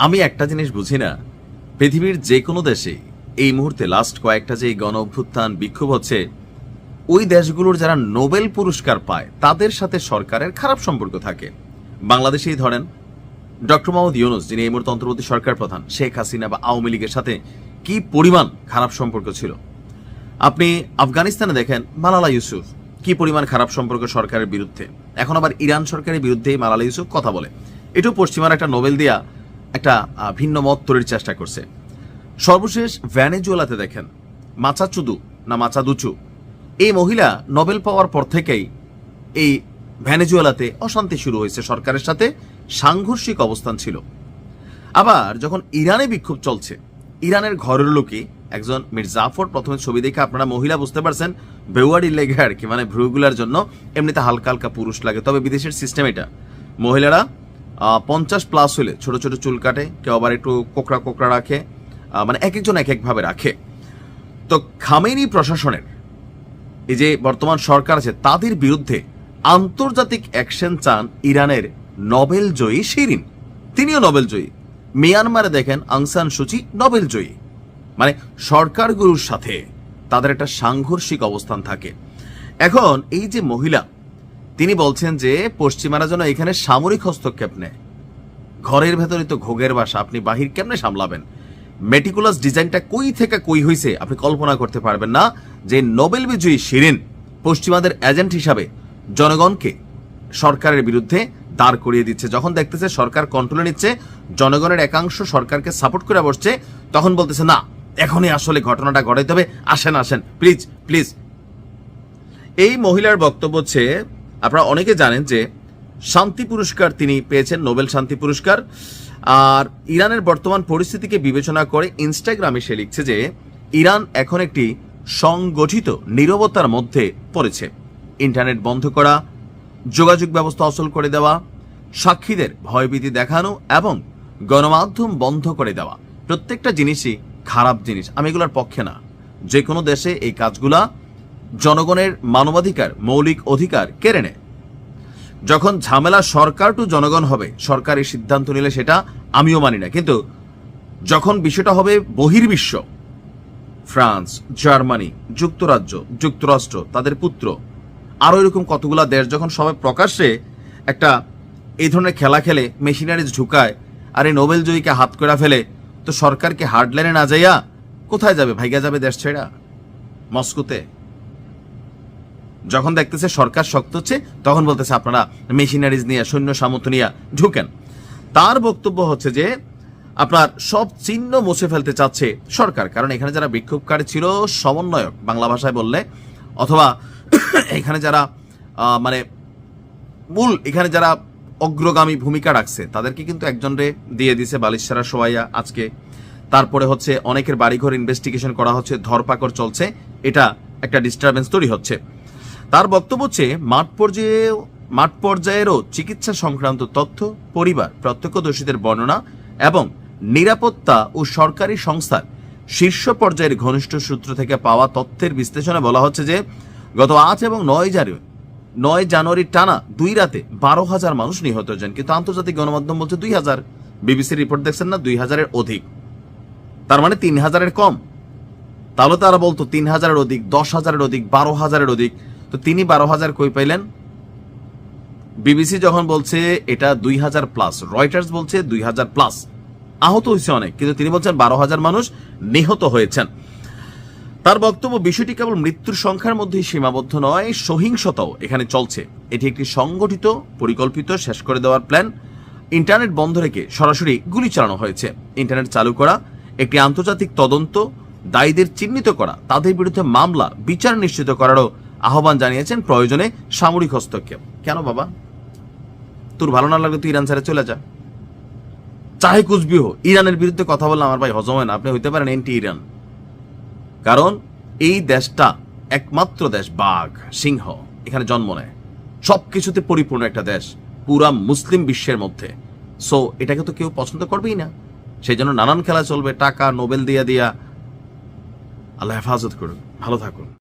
আমি একটা জিনিস বুঝি না, পৃথিবীর যে কোনো দেশে এই মুহূর্তে লাস্ট কয়েকটা যে গণ অভ্যুত্থান বিক্ষোভ হচ্ছে, ওই দেশগুলোর যারা নোবেল পুরস্কার পায় তাদের সাথে সরকারের খারাপ সম্পর্ক থাকে। বাংলাদেশেই ধরেন ডক্টর মোহাম্মদ ইউনূস, যিনি এই মুহূর্তে অন্তর্বর্তী সরকার প্রধান, শেখ হাসিনা বা আওয়ামী লীগের সাথে কি পরিমাণ খারাপ সম্পর্ক ছিল। আপনি আফগানিস্তানে দেখেন মালালা ইউসুফ, কি পরিমাণ খারাপ সম্পর্ক সরকারের বিরুদ্ধে। এখন আবার ইরান সরকারের বিরুদ্ধে মালালা ইউসুফ কথা বলে, এটাও পশ্চিমার একটা নোবেল দিয়া একটা ভিন্ন মত তৈরির চেষ্টা করছে। সর্বশেষ ভেনেজুয়েলাতে দেখেন মাচাচুদু না মাচাদুচু, এই মহিলা নোবেল পাওয়ার পর থেকেই এই ভেনেজুয়েলাতে অশান্তি শুরু হয়েছে, সরকারের সাথে সাংঘর্ষিক অবস্থান ছিল। আবার যখন ইরানে বিক্ষোভ চলছে, ইরানের ঘরের লোকই একজন মীর জাফর, প্রথমে ছবি দেখে আপনারা মহিলা বুঝতে পারছেন বেওয়ারি লেগে আর কি, মানে ভ্রুগুলার জন্য এমনিতে হালকা হালকা পুরুষ লাগে, তবে বিদেশের সিস্টেম এটা, মহিলারা 50+ হলে ছোট ছোট চুল কাটে, কেউ আবার একটু কোকড়া কোকড়া রাখে, মানে এক একজন এক একভাবে রাখে। তো খামেনি প্রশাসনের এই যে বর্তমান সরকার আছে তাদের বিরুদ্ধে আন্তর্জাতিক অ্যাকশন চান ইরানের নোবেল জয়ী শিরিন, তিনিও নোবেল জয়ী। মিয়ানমারে দেখেন আং সান সুচি নোবেল জয়ী। মানে সরকারগুলোর সাথে তাদের একটা সাংঘর্ষিক অবস্থান থাকে। এখন এই যে মহিলা, তিনি বলছেন যে পশ্চিমারা যেন এখানে সামরিক হস্তক্ষেপ নেয়। ঘরের ভেতরে তো ঘোগের বাসা, আপনি বাহির কেমনে সামলাবেন? মেটিকুলাস ডিজাইনটা কই থেকে কই হয়েছে আপনি কল্পনা করতে পারবেন না, যে নোবেল বিজয়ী শিরিন পশ্চিমাদের এজেন্ট হিসাবে জনগণকে সরকারের বিরুদ্ধে দাঁড় করিয়ে দিচ্ছে। যখন দেখতেছে সরকার কন্ট্রোলে নিচ্ছে, জনগণের একাংশ সরকারকে সাপোর্ট করে বসছে, তখন বলতেছে না এখনই আসলে ঘটনাটা ঘটাইতে হবে, আসেন আসেন প্লিজ প্লিজ। এই মহিলার বক্তব্য হচ্ছে, আপনারা অনেকে জানেন যে শান্তি পুরস্কার তিনি পেয়েছেন, নোবেল শান্তি পুরস্কার। আর ইরানের বর্তমান পরিস্থিতিকে বিবেচনা করে ইনস্টাগ্রামে সে লিখছে যে ইরান এখন একটি সংগঠিত নীরবতার মধ্যে পড়েছে। ইন্টারনেট বন্ধ করা, যোগাযোগ ব্যবস্থা অচল করে দেওয়া, সাক্ষীদের ভয়ভীতি দেখানো এবং গণমাধ্যম বন্ধ করে দেওয়া, প্রত্যেকটা জিনিসই খারাপ জিনিস। আমি এগুলোর পক্ষে না। যে কোনো দেশে এই কাজগুলা জনগণের মানবাধিকার, মৌলিক অধিকার কেড়ে নেয়। যখন ঝামেলা সরকার টু জনগণ হবে, সরকারি সিদ্ধান্ত নিলে সেটা আমিও মানি না, কিন্তু যখন বিষয়টা হবে বহির্বিশ্ব, ফ্রান্স, জার্মানি, যুক্তরাজ্য, যুক্তরাষ্ট্র, তাদের পুত্র, আরো এরকম কতগুলা দেশ যখন সবাই প্রকাশ্যে একটা এই ধরনের খেলা খেলে, মেশিনারিজ ঢুকায়, আর এই নোবেল জয়ীকে হাত করে ফেলে, তো সরকারকে হার্ডলাইনে না যাইয়া কোথায় যাবে? ভাইগা যাবে দেশ ছেড়া মস্কোতে। যখন দেখতেছে সরকার শক্ত হচ্ছে, তখন বলতেছে আপনারা মেশিনারিজ নিয়ে, সৈন্য সামর্থ্য নিয়ে ঢুকেন। তার বক্তব্য হচ্ছে যে আপনার সব চিহ্ন মুছে ফেলতে চাচ্ছে সরকার, কারণ এখানে যারা বিক্ষোভকারী ছিল, সমন্বয়ক বাংলা ভাষায় বললে, অথবা এখানে যারা মানে মূল এখানে যারা অগ্রগামী ভূমিকা রাখছে, তাদেরকে কিন্তু একজনরে দিয়ে দিছে বালিশারা সোয়াইয়া আজকে। তারপরে হচ্ছে অনেকের বাড়িঘর ইনভেস্টিগেশন করা হচ্ছে, ধরপাকড় চলছে, এটা একটা ডিস্টারবেন্স তৈরি হচ্ছে। তার বক্তব্য হচ্ছে মাঠ পর্যায়েরও চিকিৎসা সংক্রান্ত তথ্য, পরিবার, প্রত্যক্ষদর্শীদের বর্ণনা এবং নিরাপত্তা ও সরকারি সংস্থার শীর্ষ পর্যায়ের ঘনিষ্ঠ সূত্র থেকে পাওয়া তথ্যের বিশ্লেষণে বলা হচ্ছে যে গত 8 এবং 9 জানুয়ারি টানা 2 রাতে 12,000 মানুষ নিহত হয়েছেন, কিন্তু আন্তর্জাতিক গণমাধ্যম বলছে 2,000। বিবিসির রিপোর্ট দেখছেন না, 2,000-এর অধিক, তার মানে 3,000-এর কম। তাহলে তারা বলতো 3,000-এর অধিক, 10,000-এর অধিক, 12,000-এর অধিক, তো তিনি 12,000 কই পাইলেন? বিবিসি যখন বলছে এটা 2,000+, রয়টার্স বলছে 2,000+, আহত হয়েছে অনেক, কিন্তু তিনি বলছেন 12,000 মানুষ নিহত হয়েছেন। তার বক্তব্য, বিষয়টি কেবল মৃত্যুর সংখ্যার মধ্যেই সীমাবদ্ধ নয়, সহিংসতাও এখানে চলছে। এটি একটি সংগঠিত, পরিকল্পিত, শেষ করে দেওয়ার প্ল্যান। ইন্টারনেট বন্ধ রেখে সরাসরি গুলি চালানো হয়েছে। ইন্টারনেট চালু করা, একটি আন্তর্জাতিক তদন্ত, দায়ীদের চিহ্নিত করা, তাদের বিরুদ্ধে মামলা, বিচার নিশ্চিত করারও আহ্বান জানিয়েছেন, প্রয়োজনে সামরিক হস্তক্ষেপ। কেন বাবা? তোর ভালো না লাগলে তুই ইরান ছেড়ে চলে যা, চাহে কুচবিহ। ইরানের বিরুদ্ধে কথা বললে আমার ভাই হজম হয় না। আপনি হইতে পারেন এন্টি ইরান, কারণ এই দেশটা একমাত্র দেশ, বাঘ সিংহ এখানে জন্ম নেয়, সবকিছুতে পরিপূর্ণ একটা দেশ পুরা মুসলিম বিশ্বের মধ্যে। সো এটাকে তো কেউ পছন্দ করবেই না, সেই জন্য নানান খেলা চলবে, টাকা নোবেল দিয়া। আল্লাহ হেফাজত করুন, ভালো থাকুন।